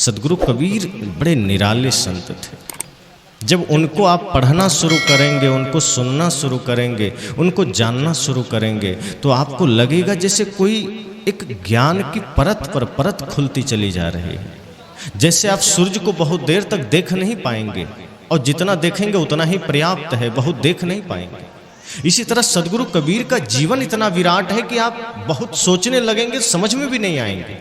सदगुरु कबीर बड़े निराले संत थे। जब उनको आप पढ़ना शुरू करेंगे, उनको सुनना शुरू करेंगे, उनको जानना शुरू करेंगे, तो आपको लगेगा जैसे कोई एक ज्ञान की परत पर परत खुलती चली जा रही है। जैसे आप सूर्य को बहुत देर तक देख नहीं पाएंगे और जितना देखेंगे उतना ही पर्याप्त है, बहुत देख नहीं पाएंगे। इसी तरह सदगुरु कबीर का जीवन इतना विराट है कि आप बहुत सोचने लगेंगे, समझ में भी नहीं आएंगे,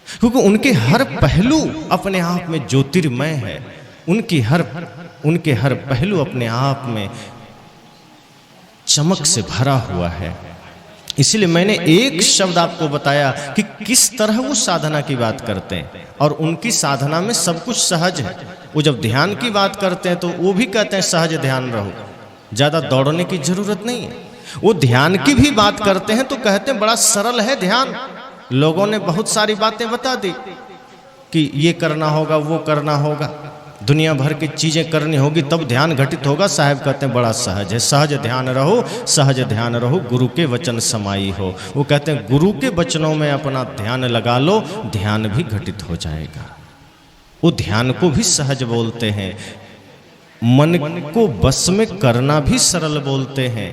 क्योंकि उनके हर पहलू अपने आप में ज्योतिर्मय है। उनके हर पहलू अपने आप में चमक से भरा हुआ है। इसलिए मैंने एक शब्द आपको बताया कि किस तरह वो साधना की बात करते हैं, और उनकी साधना में सब कुछ सहज है। वो जब ध्यान की बात करते हैं तो वो भी कहते हैं सहज ध्यान रहो, ज़्यादा दौड़ने की जरूरत नहीं है। वो ध्यान की भी बात करते हैं तो कहते हैं बड़ा सरल है ध्यान। लोगों ने बहुत सारी बातें बता दी कि ये करना होगा, वो करना होगा, दुनिया भर की चीज़ें करनी होगी तब ध्यान घटित होगा। साहब कहते हैं बड़ा सहज है, सहज ध्यान रहो, सहज ध्यान रहो, गुरु के वचन समाई हो। वो कहते हैं गुरु के वचनों में अपना ध्यान लगा लो, ध्यान भी घटित हो जाएगा। वो ध्यान को भी सहज बोलते हैं, मन को बस में करना भी सरल बोलते हैं।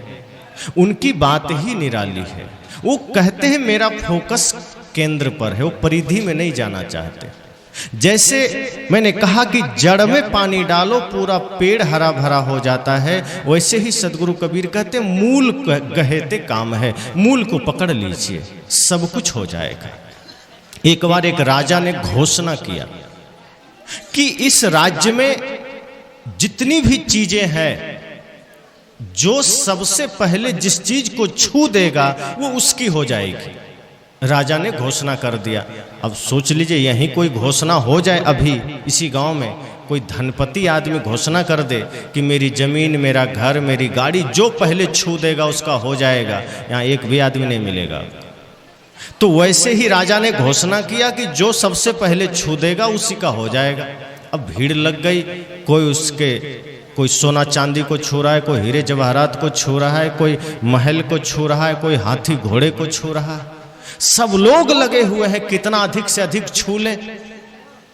उनकी बात ही निराली है। वो कहते हैं मेरा फोकस केंद्र पर है, वो परिधि में नहीं जाना चाहते। जैसे मैंने कहा कि जड़ में पानी डालो पूरा पेड़ हरा भरा हो जाता है, वैसे ही सदगुरु कबीर कहते हैं मूल गहेते काम है, मूल को पकड़ लीजिए सब कुछ हो जाएगा। एक बार एक राजा ने घोषणा किया कि इस राज्य में जितनी भी चीजें हैं, जो सबसे पहले जिस चीज को छू देगा वो उसकी हो जाएगी। राजा ने घोषणा कर दिया। अब सोच लीजिए यहीं कोई घोषणा हो जाए, अभी इसी गांव में कोई धनपति आदमी घोषणा कर दे कि मेरी जमीन, मेरा घर, मेरी गाड़ी जो पहले छू देगा उसका हो जाएगा, यहाँ एक भी आदमी नहीं मिलेगा। तो वैसे ही राजा ने घोषणा किया कि जो सबसे पहले छू देगा उसी का हो जाएगा। अब भीड़ लग गई, कोई सोना चांदी को छू रहा है, कोई हीरे जवाहरात को छू रहा है, कोई महल को छू रहा है, कोई हाथी घोड़े को छू रहा है। सब लोग लगे हुए हैं कितना अधिक से अधिक छू ले।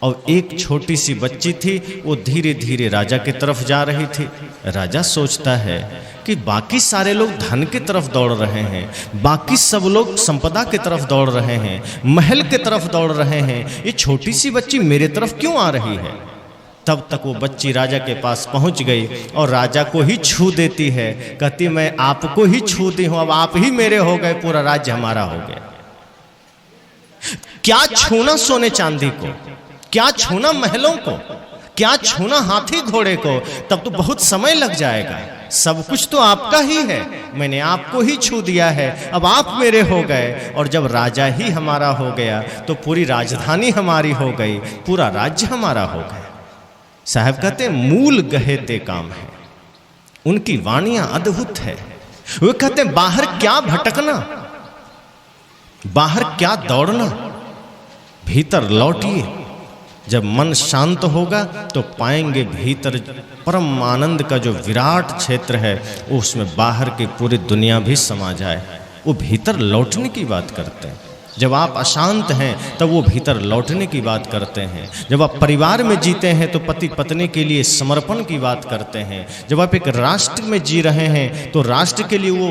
और एक छोटी सी बच्ची थी, वो धीरे धीरे राजा की तरफ जा रही थी। राजा सोचता है कि बाकी सारे लोग धन की तरफ दौड़ रहे हैं, बाकी सब लोग संपदा की तरफ दौड़ रहे हैं, महल की तरफ दौड़ रहे हैं, ये छोटी सी बच्ची मेरे तरफ क्यों आ रही है। तब तक वो बच्ची राजा के पास पहुंच गई और राजा को ही छू देती है। कहती मैं आपको ही छू दी हूं, अब आप ही मेरे हो गए, पूरा राज्य हमारा हो गया। क्या छूना सोने चांदी को, क्या छूना महलों को, क्या छूना हाथी घोड़े को, तब तो बहुत समय लग जाएगा। सब कुछ तो आपका ही है, मैंने आपको ही छू दिया है, अब आप मेरे हो गए। और जब राजा ही हमारा हो गया तो पूरी राजधानी हमारी हो गई, पूरा राज्य हमारा हो गया। साहब कहते मूल गहेते काम है। उनकी वाणियां अद्भुत है। वो कहते बाहर क्या भटकना, बाहर क्या दौड़ना, भीतर लौटिए। जब मन शांत होगा तो पाएंगे भीतर परम आनंद का जो विराट क्षेत्र है, उसमें बाहर की पूरी दुनिया भी समा जाए। वो भीतर लौटने की बात करते हैं। जब आप अशांत हैं तब वो भीतर लौटने की बात करते हैं। जब आप परिवार में जीते हैं तो पति पत्नी के लिए समर्पण की बात करते हैं। जब आप एक राष्ट्र में जी रहे हैं तो राष्ट्र के लिए वो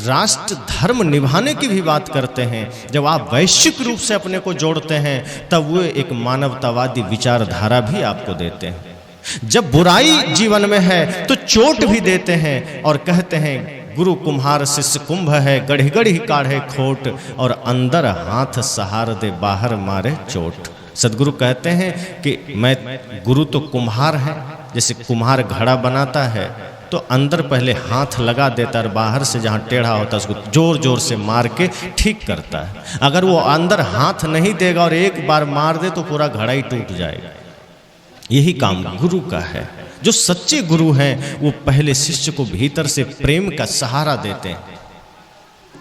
राष्ट्र धर्म निभाने की भी बात करते हैं। जब आप वैश्विक रूप से अपने को जोड़ते हैं तब वो एक मानवतावादी विचारधारा भी आपको देते हैं। जब बुराई जीवन में है तो चोट भी देते हैं और कहते हैं गुरु कुम्हार शिष्य कुंभ है, गढ़ी गढ़ी काढ़े खोट, और अंदर हाथ सहार दे बाहर मारे चोट। सदगुरु कहते हैं कि मैं गुरु तो कुम्हार है, जैसे कुम्हार घड़ा बनाता है तो अंदर पहले हाथ लगा देता है, बाहर से जहाँ टेढ़ा होता है उसको जोर जोर से मार के ठीक करता है। अगर वो अंदर हाथ नहीं देगा और एक बार मार दे तो पूरा घड़ा ही टूट जाएगा। यही काम गुरु का है। जो सच्चे गुरु हैं वो पहले शिष्य को भीतर से प्रेम का सहारा देते हैं,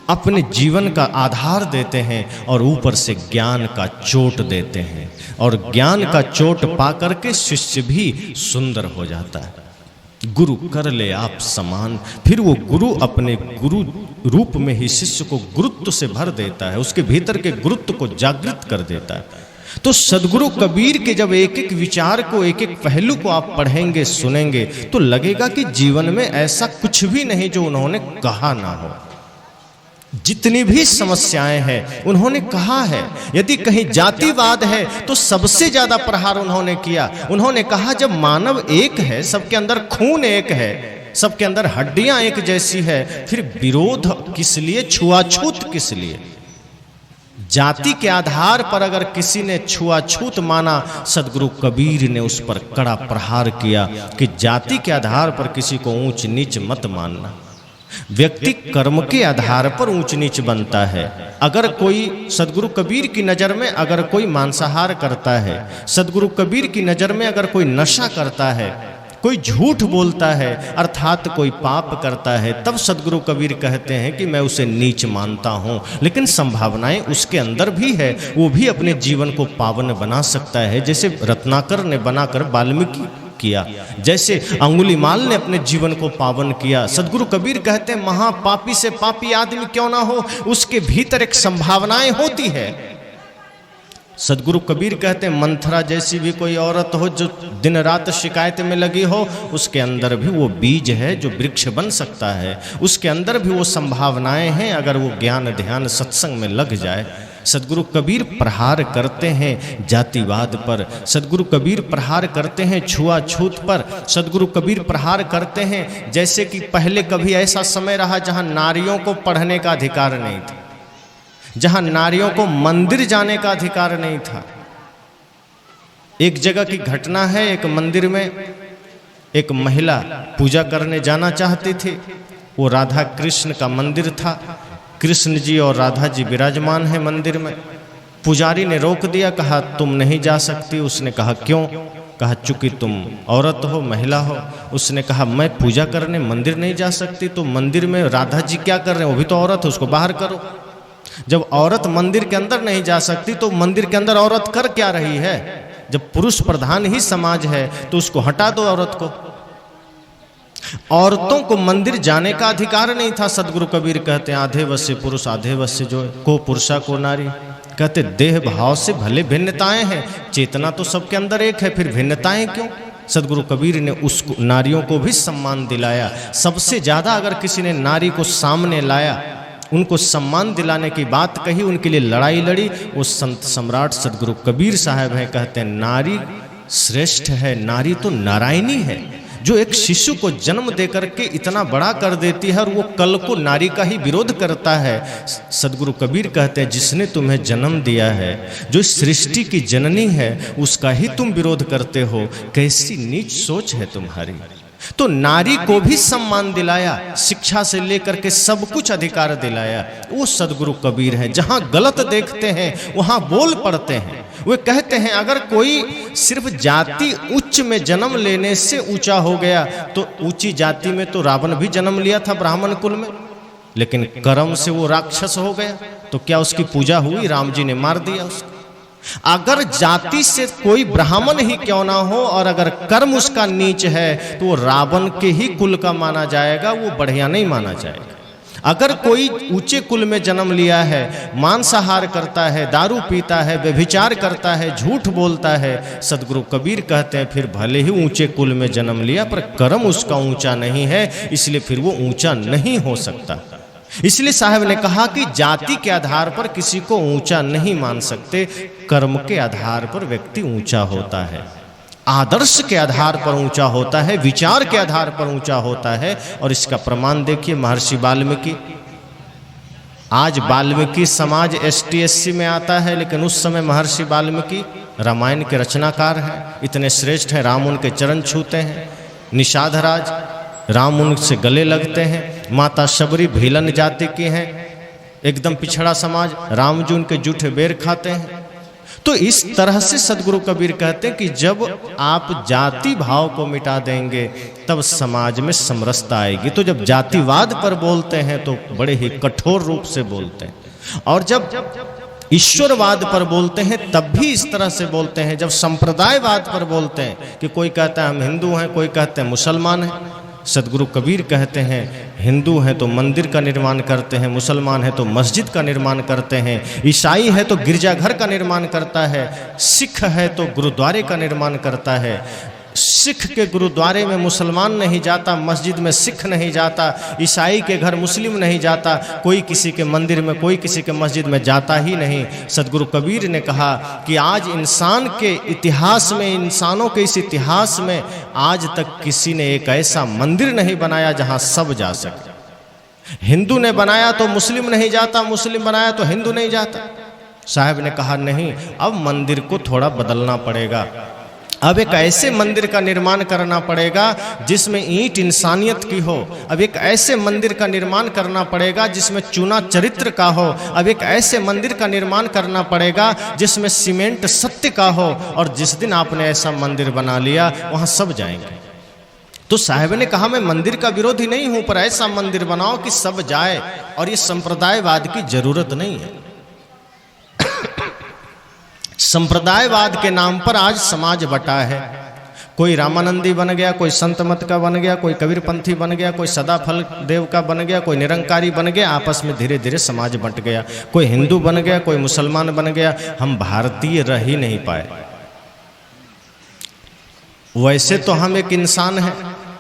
अपने जीवन का आधार देते हैं और ऊपर से ज्ञान का चोट देते हैं, और ज्ञान का चोट पाकर के शिष्य भी सुंदर हो जाता है। गुरु कर ले आप समान, फिर वो गुरु अपने गुरु रूप में ही शिष्य को गुरुत्व से भर देता है, उसके भीतर के गुरुत्व को जागृत कर देता है। तो सदगुरु कबीर के जब एक एक विचार को, एक एक पहलू को आप पढ़ेंगे, सुनेंगे, तो लगेगा कि जीवन में ऐसा कुछ भी नहीं जो उन्होंने कहा ना हो। जितनी भी समस्याएं हैं उन्होंने कहा है। यदि कहीं जातिवाद है तो सबसे ज्यादा प्रहार उन्होंने किया। उन्होंने कहा जब मानव एक है, सबके अंदर खून एक है, सबके अंदर हड्डियां एक जैसी है, फिर विरोध किस लिए, छुआछूत किस लिए? जाति के आधार पर अगर किसी ने छुआछूत माना, सदगुरु कबीर ने उस पर कड़ा प्रहार किया कि जाति के आधार पर किसी को ऊंच नीच मत मानना। व्यक्ति कर्म के आधार पर ऊंच नीच बनता है। अगर कोई सदगुरु कबीर की नजर में अगर कोई मांसाहार करता है, सदगुरु कबीर की नजर में अगर कोई नशा करता है, कोई झूठ बोलता है, अर्थात कोई पाप करता है, तब सदगुरु कबीर कहते हैं कि मैं उसे नीच मानता हूं। लेकिन संभावनाएं उसके अंदर भी है, वो भी अपने जीवन को पावन बना सकता है, जैसे रत्नाकर ने बनाकर वाल्मीकि किया, जैसे अंगुलीमाल ने अपने जीवन को पावन किया। सदगुरु कबीर कहते हैं महापापी से पापी आदमी क्यों ना हो, उसके भीतर एक संभावनाएं होती है। सदगुरु कबीर कहते हैं मंथरा जैसी भी कोई औरत हो जो दिन रात शिकायत में लगी हो, उसके अंदर भी वो बीज है जो वृक्ष बन सकता है। उसके अंदर भी वो संभावनाएं हैं अगर वो ज्ञान ध्यान सत्संग में लग जाए। सदगुरु कबीर प्रहार करते हैं जातिवाद पर, सदगुरु कबीर प्रहार करते हैं छुआछूत पर, सदगुरु कबीर प्रहार करते हैं जैसे कि पहले कभी ऐसा समय रहा जहां नारियों को पढ़ने का अधिकार नहीं था, जहां नारियों को मंदिर जाने का अधिकार नहीं था। एक जगह की घटना है, एक मंदिर में एक महिला पूजा करने जाना चाहती थी। वो राधा कृष्ण का मंदिर था, कृष्ण जी और राधा जी विराजमान हैं मंदिर में। पुजारी ने रोक दिया, कहा तुम नहीं जा सकती। उसने कहा क्यों? कहा चूंकि तुम औरत हो, महिला हो। उसने कहा मैं पूजा करने मंदिर नहीं जा सकती, तो मंदिर में राधा जी क्या कर रहे हैं, वो भी तो औरत है, उसको बाहर करो। जब औरत मंदिर के अंदर नहीं जा सकती तो मंदिर के अंदर औरत कर क्या रही है? जब पुरुष प्रधान ही समाज है तो उसको हटा दो औरत को। औरतों को मंदिर जाने का अधिकार नहीं था। सदगुरु कबीर कहते हैं आधे वश से पुरुष आधे वश से जो को पुरुषा को नारी। कहते देह भाव से भले भिन्नताएं हैं, चेतना तो सबके अंदर एक है, फिर भिन्नताएं क्यों? सदगुरु कबीर ने उसको नारियों को भी सम्मान दिलाया। सबसे ज्यादा अगर किसी ने नारी को सामने लाया, उनको सम्मान दिलाने की बात कही, उनके लिए लड़ाई लड़ी, वो संत सम्राट सदगुरु कबीर साहब हैं। कहते हैं नारी श्रेष्ठ है, नारी तो नारायणी है, जो एक शिशु को जन्म देकर के इतना बड़ा कर देती है और वो कल को नारी का ही विरोध करता है। सदगुरु कबीर कहते हैं जिसने तुम्हें जन्म दिया है, जो सृष्टि की जननी है, उसका ही तुम विरोध करते हो, कैसी नीच सोच है तुम्हारी। तो नारी को भी सम्मान दिलाया, शिक्षा से लेकर के सब कुछ अधिकार दिलाया। वो सदगुरु कबीर हैं। जहां गलत देखते हैं वहां बोल पड़ते हैं। वे कहते हैं अगर कोई सिर्फ जाति उच्च में जन्म लेने से ऊंचा हो गया, तो ऊंची जाति में तो रावण भी जन्म लिया था ब्राह्मण कुल में, लेकिन कर्म से वो राक्षस हो गया, तो क्या उसकी पूजा हुई? राम जी ने मार दिया उसको। अगर जाति से कोई ब्राह्मण ही क्यों ना हो और अगर कर्म उसका नीच है, तो वो रावण के ही कुल का माना जाएगा, वो बढ़िया नहीं माना जाएगा। अगर कोई ऊंचे कुल में जन्म लिया है, मांसाहार करता है, दारू पीता है, व्यभिचार करता है, झूठ बोलता है, सदगुरु कबीर कहते हैं फिर भले ही ऊंचे कुल में जन्म लिया पर कर्म उसका ऊंचा नहीं है, इसलिए फिर वो ऊंचा नहीं हो सकता। इसलिए साहब ने कहा कि जाति के आधार पर किसी को ऊंचा नहीं मान सकते, कर्म के आधार पर व्यक्ति ऊंचा होता है, आदर्श के आधार पर ऊंचा होता है, विचार के आधार पर ऊंचा होता है। और इसका प्रमाण देखिए महर्षि वाल्मीकि। आज वाल्मीकि समाज ST/SC में आता है, लेकिन उस समय महर्षि वाल्मीकि रामायण के रचनाकार हैं, इतने श्रेष्ठ हैं। राम उनके चरण छूते हैं, निषाद राज राम उनसे गले लगते हैं, माता शबरी भीलन जाति की हैं, एकदम पिछड़ा समाज, राम जी उनके जूठे बेर खाते हैं। तो इस तरह से सदगुरु कबीर कहते हैं कि जब आप जाति भाव को मिटा देंगे तब समाज में समरसता आएगी। तो जब जातिवाद पर बोलते हैं तो बड़े ही कठोर रूप से बोलते हैं, और जब ईश्वरवाद पर बोलते हैं तब भी इस तरह से बोलते हैं। जब संप्रदायवाद पर बोलते हैं कि कोई कहता है हम हिंदू हैं, कोई कहते हैं मुसलमान हैं, सदगुरु कबीर कहते हैं हिंदू हैं तो मंदिर का निर्माण करते हैं, मुसलमान हैं तो मस्जिद का निर्माण करते हैं, ईसाई है तो गिरजाघर का निर्माण करता है, सिख है तो गुरुद्वारे का निर्माण करता है। सिख के गुरुद्वारे में मुसलमान नहीं जाता, मस्जिद में सिख नहीं जाता, ईसाई के घर मुस्लिम नहीं जाता, कोई किसी के मंदिर में, कोई किसी के मस्जिद में जाता ही नहीं। सदगुरु कबीर ने कहा कि आज इंसान के इतिहास में, इंसानों के इस इतिहास में आज तक किसी ने एक ऐसा मंदिर नहीं बनाया जहां सब जा सके। हिंदू ने बनाया तो मुस्लिम नहीं जाता, मुस्लिम बनाया तो हिंदू नहीं जाता। साहब ने कहा नहीं, अब मंदिर को थोड़ा बदलना पड़ेगा, अब एक ऐसे मंदिर का निर्माण करना पड़ेगा जिसमें ईंट इंसानियत की हो। अब एक ऐसे मंदिर का निर्माण करना पड़ेगा जिसमें चूना चरित्र का हो। अब एक ऐसे मंदिर का निर्माण करना पड़ेगा जिसमें सीमेंट सत्य का हो। और जिस दिन आपने ऐसा मंदिर बना लिया वहां सब जाएंगे। तो साहब ने कहा मैं मंदिर का विरोधी नहीं हूं, पर ऐसा मंदिर बनाओ कि सब जाए, और ये संप्रदायवाद की जरूरत नहीं है। संप्रदायवाद के नाम पर आज समाज बटा है। कोई रामानंदी बन गया, कोई संत मत का बन गया, कोई कबीरपंथी बन गया, कोई सदाफल देव का बन गया, कोई निरंकारी बन गया। आपस में धीरे धीरे समाज बंट गया। कोई हिंदू बन गया, कोई मुसलमान बन गया। हम भारतीय रह ही नहीं पाए। वैसे तो हम एक इंसान हैं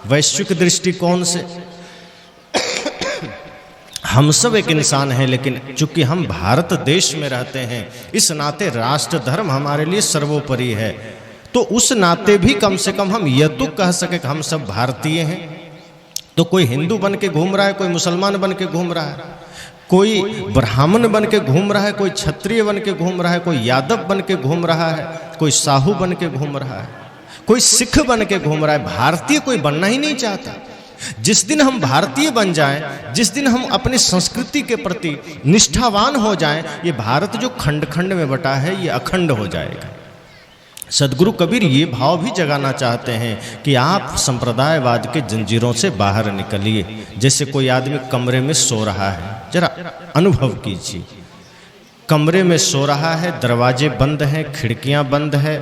वैश्विक दृष्टिकोण से, हम सब एक इंसान हैं, लेकिन चूंकि हम भारत देश में रहते हैं इस नाते राष्ट्र धर्म हमारे लिए सर्वोपरि है। तो उस नाते भी कम से कम हम यह तो कह सके कि हम सब भारतीय हैं। तो कोई हिंदू बन के घूम रहा है, कोई मुसलमान बन के घूम रहा है, कोई ब्राह्मण बन के घूम रहा है, कोई क्षत्रिय बन के घूम रहा है, कोई यादव बन के घूम रहा है, कोई साहू बन के घूम रहा है, कोई सिख बन के घूम रहा है। भारतीय कोई बनना ही नहीं चाहता। जिस दिन हम भारतीय बन जाएं, जिस दिन हम अपनी संस्कृति के प्रति निष्ठावान हो जाएं, ये भारत जो खंड खंड में बटा है ये अखंड हो जाएगा। सदगुरु कबीर ये भाव भी जगाना चाहते हैं कि आप संप्रदायवाद के जंजीरों से बाहर निकलिए। जैसे कोई आदमी कमरे में सो रहा है, जरा अनुभव कीजिए, कमरे में सो रहा है, दरवाजे बंद हैं, खिड़कियां बंद है,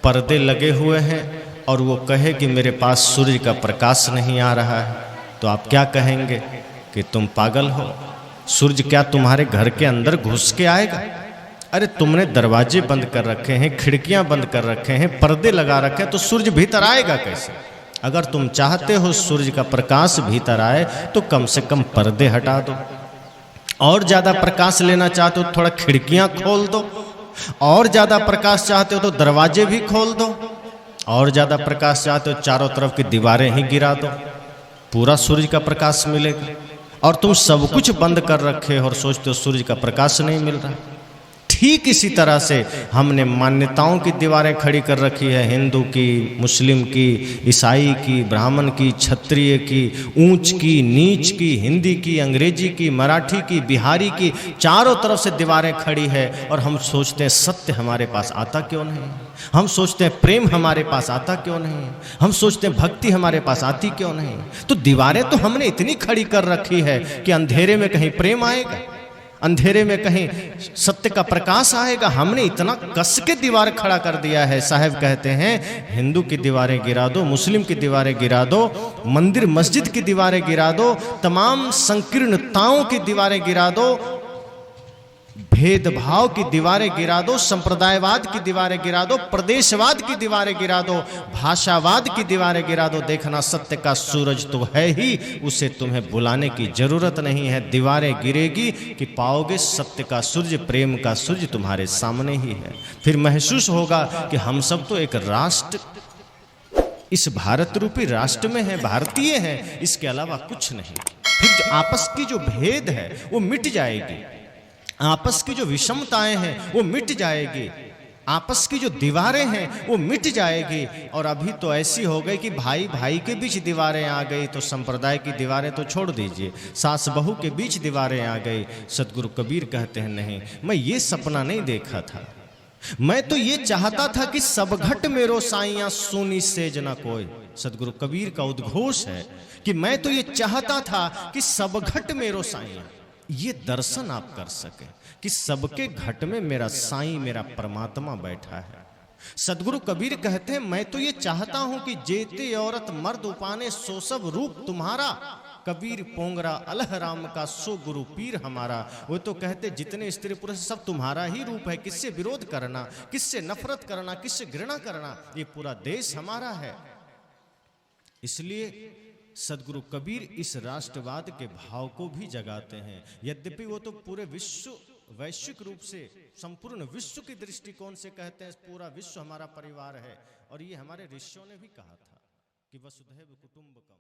पर्दे लगे हुए हैं, और वो कहे कि मेरे पास सूर्य का प्रकाश नहीं आ रहा है, तो आप क्या कहेंगे कि तुम पागल हो? सूर्य क्या तुम्हारे घर के अंदर घुस के आएगा? अरे तुमने दरवाजे बंद कर रखे हैं, खिड़कियां बंद कर रखे हैं, पर्दे लगा रखे हैं, तो सूर्य भीतर आएगा कैसे? अगर तुम चाहते हो सूर्य का प्रकाश भीतर आए तो कम से कम पर्दे हटा दो। और ज्यादा प्रकाश लेना चाहते हो थोड़ा खिड़कियां खोल दो। और ज्यादा प्रकाश चाहते हो तो दरवाजे भी खोल दो। और ज्यादा प्रकाश चाहते हो चारों तरफ की दीवारें ही गिरा दो, पूरा सूर्य का प्रकाश मिलेगा। और तुम सब कुछ बंद कर रखे हो और सोचते हो सूर्य का प्रकाश नहीं मिल रहा। ठीक इसी तरह से हमने मान्यताओं की दीवारें खड़ी कर रखी है, हिंदू की, मुस्लिम की, ईसाई की, ब्राह्मण की, क्षत्रिय की, ऊंच की, नीच की, हिंदी की, अंग्रेजी की, मराठी की, बिहारी की, चारों तरफ से दीवारें खड़ी है। और हम सोचते हैं सत्य हमारे पास आता क्यों नहीं, हम सोचते हैं प्रेम हमारे पास आता क्यों नहीं, हम सोचते हैं भक्ति हमारे पास आती क्यों नहीं। तो दीवारें तो हमने इतनी खड़ी कर रखी है कि अंधेरे में कहीं प्रेम आएगा, अंधेरे में कहीं सत्य का प्रकाश आएगा। हमने इतना कस के दीवार खड़ा कर दिया है। साहब कहते हैं हिंदू की दीवारें गिरा दो, मुस्लिम की दीवारें गिरा दो, मंदिर मस्जिद की दीवारें गिरा दो, तमाम संकीर्णताओं की दीवारें गिरा दो, भेदभाव की दीवारें गिरा दो, संप्रदायवाद की दीवारें गिरा दो, प्रदेशवाद की दीवारें गिरा दो, भाषावाद की दीवारें गिरा दो। देखना सत्य का सूरज तो है ही, उसे तुम्हें बुलाने की जरूरत नहीं है। दीवारें गिरेगी कि पाओगे सत्य का सूरज, प्रेम का सूरज तुम्हारे सामने ही है। फिर महसूस होगा कि हम सब तो एक राष्ट्र, इस भारत रूपी राष्ट्र में है, भारतीय है, इसके अलावा कुछ नहीं। फिर जो आपस की जो भेद है वो मिट जाएगी, आपस की जो विषमताएं हैं वो मिट जाएगी, आपस की जो दीवारें हैं वो मिट जाएगी। और अभी तो ऐसी हो गई कि भाई भाई के बीच दीवारें आ गई, तो संप्रदाय की दीवारें तो छोड़ दीजिए, सास बहू के बीच दीवारें आ गई। सदगुरु कबीर कहते हैं नहीं, मैं ये सपना नहीं देखा था, मैं तो ये चाहता था कि सब घट मेरो साइयां सुनी सेज न कोई। सदगुरु कबीर का उद्घोष है कि मैं तो ये चाहता था कि सब घट मेरो साइयां, ये दर्शन आप कर सके कि सबके घट में मेरा साईं, मेरा परमात्मा बैठा है। सदगुरु कबीर कहते हैं, मैं तो ये चाहता हूं कि जेते औरत मर्द उपाने सो सब रूप तुम्हारा, कबीर पोंगरा अलह राम का सो गुरु पीर हमारा। वो तो कहते जितने स्त्री पुरुष सब तुम्हारा ही रूप है, किससे विरोध करना, किससे नफरत करना, किससे घृणा करना, ये पूरा देश हमारा है। इसलिए सदगुरु कबीर इस राष्ट्रवाद के भाव को भी जगाते हैं। यद्यपि वो तो पूरे विश्व, वैश्विक रूप से संपूर्ण विश्व की दृष्टिकोण से कहते हैं पूरा विश्व हमारा परिवार है, और ये हमारे ऋषियों ने भी कहा था कि वसुधैव कुटुंबकम।